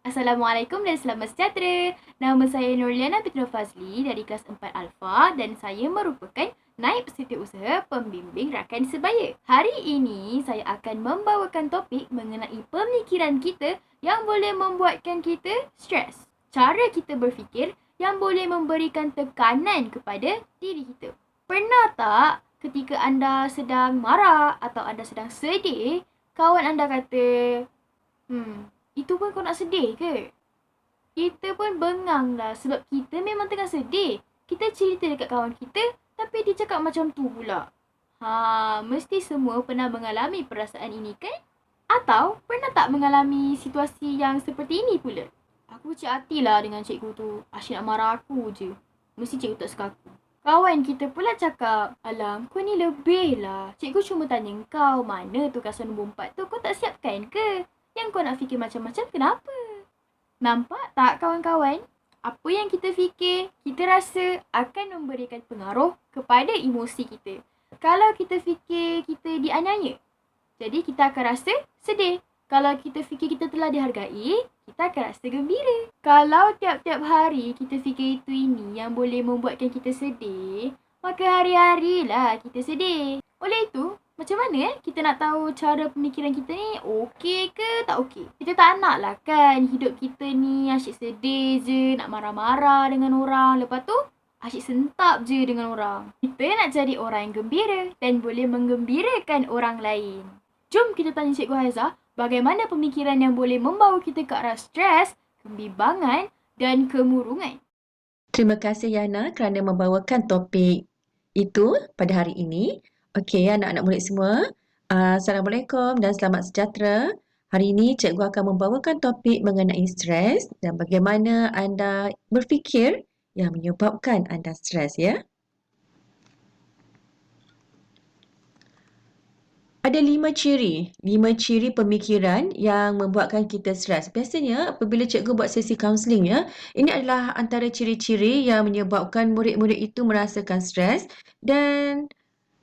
Assalamualaikum dan selamat sejahtera. Nama saya Nurliana Fitra Fazli dari kelas 4 Alfa dan saya merupakan Naib Setiausaha Pembimbing Rakan Sebaya. Hari ini saya akan membawakan topik mengenai pemikiran kita yang boleh membuatkan kita stres. Cara kita berfikir yang boleh memberikan tekanan kepada diri kita. Pernah tak ketika anda sedang marah atau anda sedang sedih, kawan anda kata, itu pun kau nak sedih ke? Kita pun bengang lah sebab kita memang tengah sedih. Kita cerita dekat kawan kita tapi dia cakap macam tu pula. Mesti semua pernah mengalami perasaan ini kan? Atau pernah tak mengalami situasi yang seperti ini pula? Aku kecil hatilah dengan cikgu tu. Asyik nak marah aku je. Mesti cikgu tak suka aku. Kawan kita pula cakap, alam kau ni lebih lah. Cikgu cuma tanya kau mana tu kasut nombor 4 tu kau tak siapkan ke? Yang kau nak fikir macam-macam kenapa? Nampak tak kawan-kawan? Apa yang kita fikir, kita rasa akan memberikan pengaruh kepada emosi kita. Kalau kita fikir kita dianiaya, jadi kita akan rasa sedih. Kalau kita fikir kita telah dihargai, kita akan rasa gembira. Kalau tiap-tiap hari kita fikir itu ini yang boleh membuatkan kita sedih, maka hari-harilah kita sedih. Oleh itu, macam mana kita nak tahu cara pemikiran kita ni okey ke tak okey? Kita tak nak lah kan hidup kita ni asyik sedih je, nak marah-marah dengan orang. Lepas tu, asyik sentap je dengan orang. Kita nak jadi orang yang gembira dan boleh menggembirakan orang lain. Jom kita tanya Cikgu Haiza, bagaimana pemikiran yang boleh membawa kita ke arah stres, kebimbangan dan kemurungan. Terima kasih Yana kerana membawakan topik itu pada hari ini. Okey, anak-anak murid semua. Assalamualaikum dan selamat sejahtera. Hari ini cikgu akan membawakan topik mengenai stres dan bagaimana anda berfikir yang menyebabkan anda stres ya. Ada 5 ciri pemikiran yang membuatkan kita stres. Biasanya apabila cikgu buat sesi kaunseling ya, ini adalah antara ciri-ciri yang menyebabkan murid-murid itu merasakan stres dan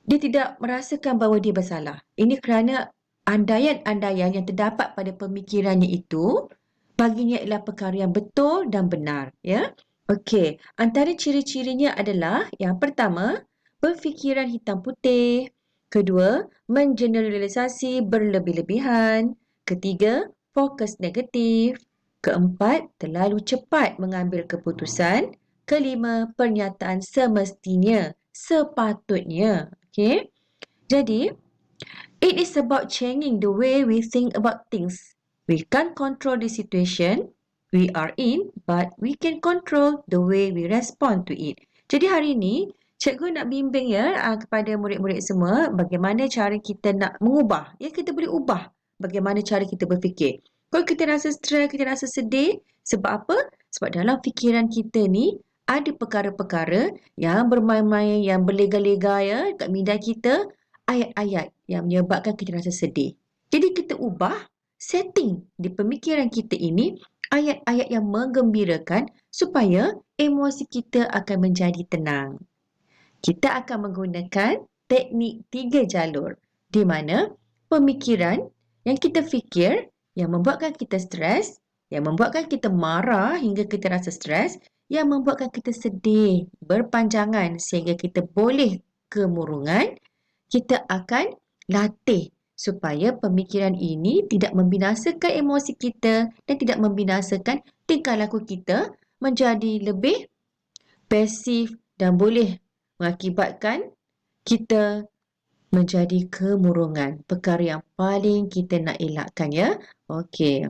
dia tidak merasakan bahawa dia bersalah. Ini kerana andaian-andaian yang terdapat pada pemikirannya itu baginya ialah perkara yang betul dan benar ya. Okey, antara ciri-cirinya adalah yang pertama, berfikiran hitam putih. Kedua, mengeneralisasi berlebih-lebihan. Ketiga, fokus negatif. Keempat, terlalu cepat mengambil keputusan. Kelima, pernyataan semestinya, sepatutnya. Okay? Jadi, it is about changing the way we think about things. We can't control the situation we are in, but we can control the way we respond to it. Jadi hari ini, cikgu nak bimbing ya kepada murid-murid semua bagaimana cara kita nak mengubah. Ya, kita boleh ubah bagaimana cara kita berfikir. Kalau kita rasa stres, kita rasa sedih, sebab apa? Sebab dalam fikiran kita ni ada perkara-perkara yang bermain-main, yang berlega-lega ya kat minda kita, ayat-ayat yang menyebabkan kita rasa sedih. Jadi kita ubah setting di pemikiran kita ini ayat-ayat yang menggembirakan supaya emosi kita akan menjadi tenang. Kita akan menggunakan teknik 3 jalur di mana pemikiran yang kita fikir yang membuatkan kita stres, yang membuatkan kita marah hingga kita rasa stres, yang membuatkan kita sedih berpanjangan sehingga kita boleh kemurungan, kita akan latih supaya pemikiran ini tidak membinasakan emosi kita dan tidak membinasakan tingkah laku kita menjadi lebih pasif dan boleh mengakibatkan kita menjadi kemurungan. Perkara yang paling kita nak elakkan ya. Okey.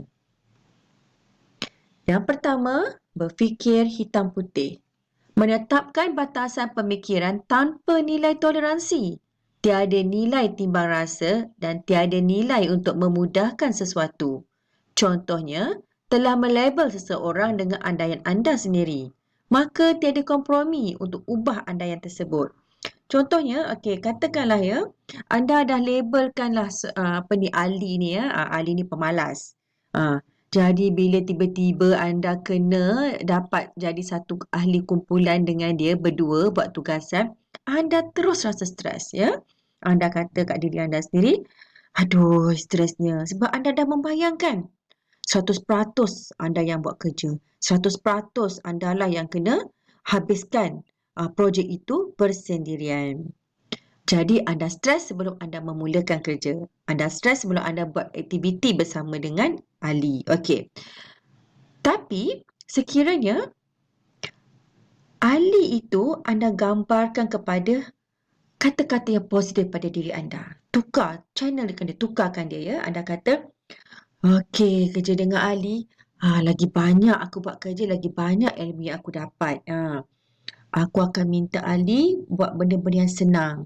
Yang pertama, berfikir hitam putih. Menetapkan batasan pemikiran tanpa nilai toleransi. Tiada nilai timbang rasa dan tiada nilai untuk memudahkan sesuatu. Contohnya, telah melabel seseorang dengan andaian anda sendiri. Maka tiada kompromi untuk ubah andaian tersebut. Contohnya, okey, katakanlah ya, anda dah labelkanlah Ali ni ya, Ali ni pemalas. Jadi bila tiba-tiba anda kena dapat jadi satu ahli kumpulan dengan dia berdua buat tugasan, anda terus rasa stres ya. Anda kata kat diri anda sendiri, aduh stresnya sebab anda dah membayangkan 100% anda yang buat kerja. 100% anda lah yang kena habiskan projek itu bersendirian. Jadi anda stres sebelum anda memulakan kerja. Anda stres sebelum anda buat aktiviti bersama dengan ahli. Okey. Tapi sekiranya ahli itu anda gambarkan kepada kata-kata yang positif pada diri anda. Channelkan dia, tukarkan dia ya. Anda kata, okey, kerja dengan ahli, lagi banyak aku buat kerja, lagi banyak ilmu yang aku dapat. Aku akan minta ahli buat benda-benda yang senang.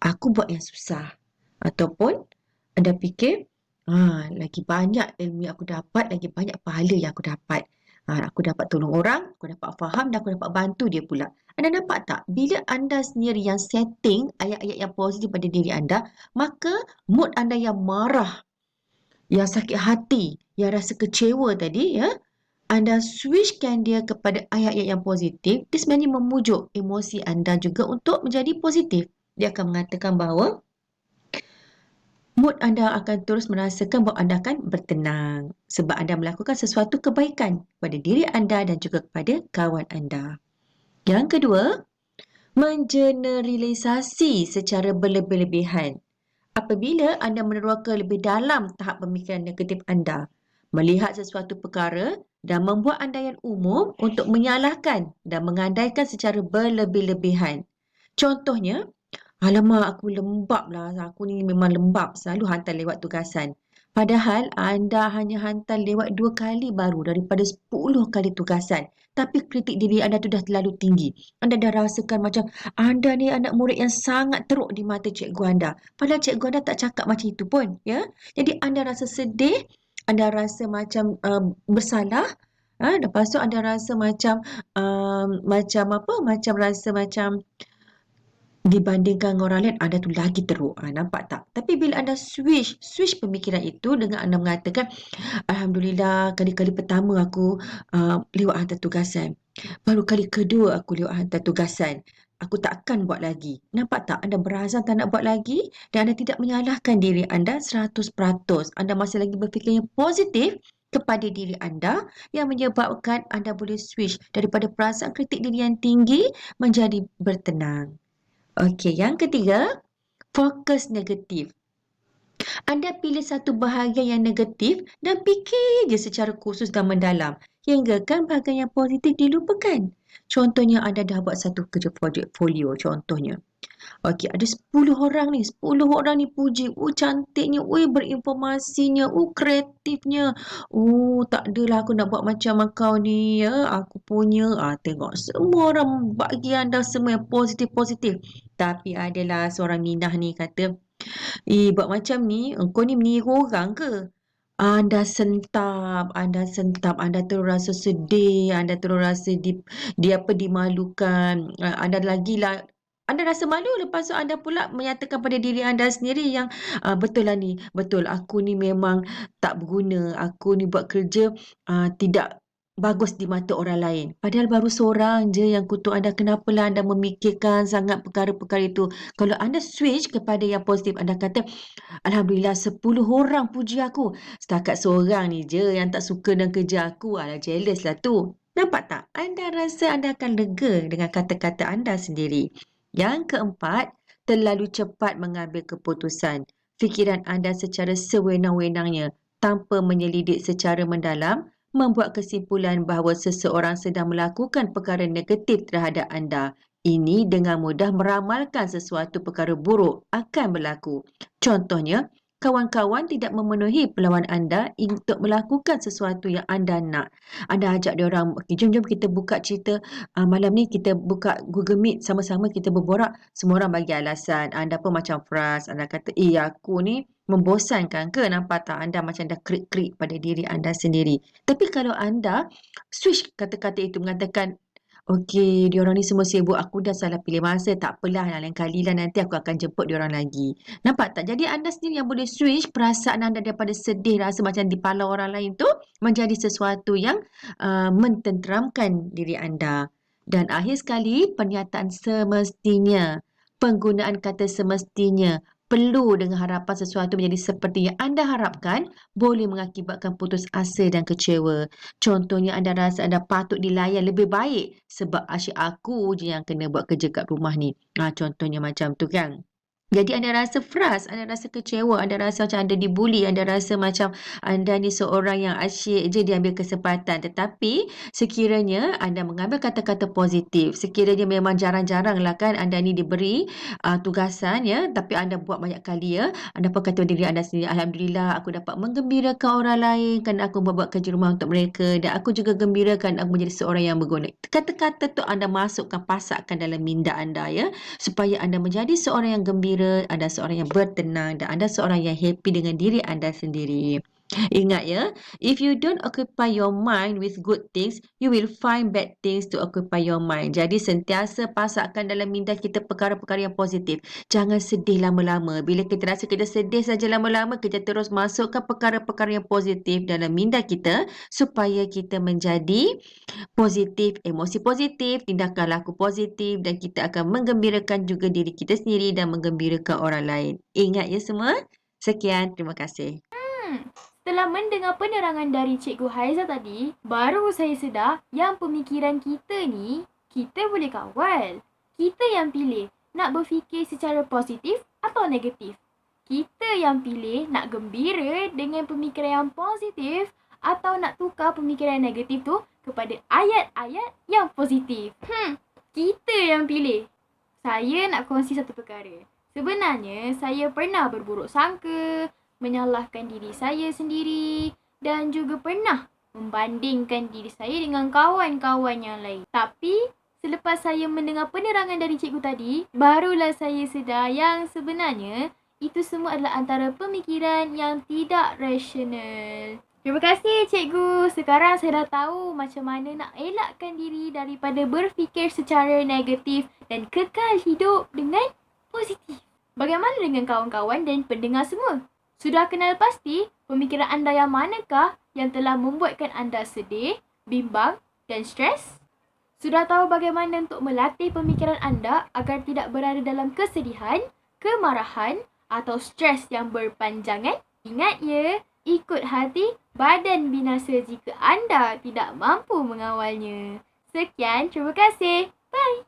Aku buat yang susah. Ataupun anda fikir, lagi banyak ilmu yang aku dapat, lagi banyak pahala yang aku dapat. Aku dapat tolong orang, aku dapat faham dan aku dapat bantu dia pula. Anda nampak tak? Bila anda sendiri yang setting ayat-ayat yang positif pada diri anda, maka mood anda yang marah, yang sakit hati, yang rasa kecewa tadi ya, anda switchkan dia kepada ayat-ayat yang positif, dia sebenarnya memujuk emosi anda juga untuk menjadi positif. Dia akan mengatakan bahawa mood anda akan terus merasakan bahawa anda akan bertenang sebab anda melakukan sesuatu kebaikan kepada diri anda dan juga kepada kawan anda. Yang kedua, mengeneralisasi secara berlebih-lebihan. Apabila anda meneroka lebih dalam tahap pemikiran negatif anda, melihat sesuatu perkara dan membuat andaian umum untuk menyalahkan dan mengandaikan secara berlebih-lebihan. Contohnya, alamak aku lembab lah, aku ni memang lembab, selalu hantar lewat tugasan. Padahal anda hanya hantar lewat 2 kali baru daripada 10 kali tugasan. Tapi kritik diri anda tu dah terlalu tinggi. Anda dah rasakan macam anda ni anak murid yang sangat teruk di mata cikgu anda. Padahal cikgu anda tak cakap macam itu pun. Ya? Jadi anda rasa sedih, anda rasa macam bersalah. Lepas tu anda rasa macam macam apa? Macam rasa macam dibandingkan orang lain, anda tu lagi teruk. Nampak tak? Tapi bila anda switch pemikiran itu dengan anda mengatakan, Alhamdulillah, kali-kali pertama aku lewat hantar tugasan. Baru kali kedua aku lewat hantar tugasan. Aku tak akan buat lagi. Nampak tak? Anda berazam tak nak buat lagi dan anda tidak menyalahkan diri anda 100%. Anda masih lagi berfikir yang positif kepada diri anda yang menyebabkan anda boleh switch daripada perasaan kritik diri yang tinggi menjadi bertenang. Okey, yang ketiga, fokus negatif. Anda pilih satu bahagian yang negatif dan fikir je secara khusus dan mendalam. Hingga kan bahagian yang positif dilupakan. Contohnya anda dah buat satu kerja portfolio contohnya. Okey, ada 10 orang ni. 10 orang ni puji. Cantiknya. Berinformasinya. Kreatifnya. Tak adalah aku nak buat macam kau ni. Ya, aku punya. Tengok semua orang bagi anda semua yang positif-positif. Tapi adalah seorang Minah ni kata, buat macam ni, engkau ni meniru orang ke? Anda sentap, anda terus rasa sedih, anda terus rasa dimalukan, anda rasa malu lepas tu anda pula menyatakan pada diri anda sendiri yang betul lah ni, betul aku ni memang tak berguna, aku ni buat kerja tidak bagus di mata orang lain. Padahal baru seorang je yang kutuk anda, kenapalah anda memikirkan sangat perkara-perkara itu. Kalau anda switch kepada yang positif, anda kata, Alhamdulillah 10 orang puji aku. Setakat seorang ni je yang tak suka dengan kerja aku. Alah jealous lah tu. Nampak tak? Anda rasa anda akan lega dengan kata-kata anda sendiri. Yang keempat, terlalu cepat mengambil keputusan. Fikiran anda secara sewenang-wenangnya tanpa menyelidik secara mendalam membuat kesimpulan bahawa seseorang sedang melakukan perkara negatif terhadap anda. Ini dengan mudah meramalkan sesuatu perkara buruk akan berlaku. Contohnya, kawan-kawan tidak memenuhi perlawanan anda untuk melakukan sesuatu yang anda nak. Anda ajak dia orang, okay, jom kita buka cerita malam ni, kita buka Google Meet sama-sama kita berborak. Semua orang bagi alasan. Anda pun macam frust. Anda kata, aku ni membosankan ke? Nampak tak? Anda macam dah krik-krik pada diri anda sendiri. Tapi kalau anda switch kata-kata itu mengatakan, okey, diorang ni semua sibuk. Aku dah salah pilih masa. Tak apalah, lain kali lah nanti aku akan jemput diorang lagi. Nampak tak? Jadi anda sendiri yang boleh switch perasaan anda daripada sedih, rasa macam dipalau orang lain tu menjadi sesuatu yang mententeramkan diri anda. Dan akhir sekali, pernyataan semestinya. Penggunaan kata semestinya. perlu dengan harapan sesuatu menjadi seperti yang anda harapkan, boleh mengakibatkan putus asa dan kecewa. Contohnya anda rasa anda patut dilayan lebih baik sebab asyik aku je yang kena buat kerja kat rumah ni. Contohnya macam tu kan. Jadi anda rasa frust, anda rasa kecewa, anda rasa macam anda dibuli, anda rasa macam anda ni seorang yang asyik je diambil kesempatan. Tetapi sekiranya anda mengambil kata-kata positif, sekiranya memang jarang-jarang lah kan anda ni diberi tugasan ya, tapi anda buat banyak kali ya, anda pun kata diri anda sendiri, Alhamdulillah aku dapat menggembirakan orang lain kan aku buat kerja rumah untuk mereka dan aku juga gembira kan aku menjadi seorang yang berguna. Kata-kata tu anda masukkan, pasakkan dalam minda anda ya, supaya anda menjadi seorang yang gembira, anda seorang yang bertenang dan anda seorang yang happy dengan diri anda sendiri. Ingat ya, if you don't occupy your mind with good things, you will find bad things to occupy your mind. Jadi sentiasa pasakkan dalam minda kita perkara-perkara yang positif. Jangan sedih lama-lama. Bila kita rasa kita sedih saja lama-lama, kita terus masukkan perkara-perkara yang positif dalam minda kita supaya kita menjadi positif, emosi positif, tindakan laku positif dan kita akan menggembirakan juga diri kita sendiri dan menggembirakan orang lain. Ingat ya semua. Sekian, terima kasih. Setelah mendengar penerangan dari Cikgu Haiza tadi, baru saya sedar yang pemikiran kita ni, kita boleh kawal. Kita yang pilih nak berfikir secara positif atau negatif. Kita yang pilih nak gembira dengan pemikiran yang positif atau nak tukar pemikiran negatif tu kepada ayat-ayat yang positif. Kita yang pilih. Saya nak kongsi satu perkara. Sebenarnya, saya pernah berburuk sangka, menyalahkan diri saya sendiri dan juga pernah membandingkan diri saya dengan kawan-kawan yang lain. Tapi, selepas saya mendengar penerangan dari cikgu tadi, barulah saya sedar yang sebenarnya itu semua adalah antara pemikiran yang tidak rasional. Terima kasih cikgu. Sekarang saya dah tahu macam mana nak elakkan diri daripada berfikir secara negatif dan kekal hidup dengan positif. Bagaimana dengan kawan-kawan dan pendengar semua? Sudah kenal pasti pemikiran anda yang manakah yang telah membuatkan anda sedih, bimbang dan stres? Sudah tahu bagaimana untuk melatih pemikiran anda agar tidak berada dalam kesedihan, kemarahan atau stres yang berpanjangan? Ingat ya, ikut hati, badan binasa jika anda tidak mampu mengawalnya. Sekian, terima kasih. Bye.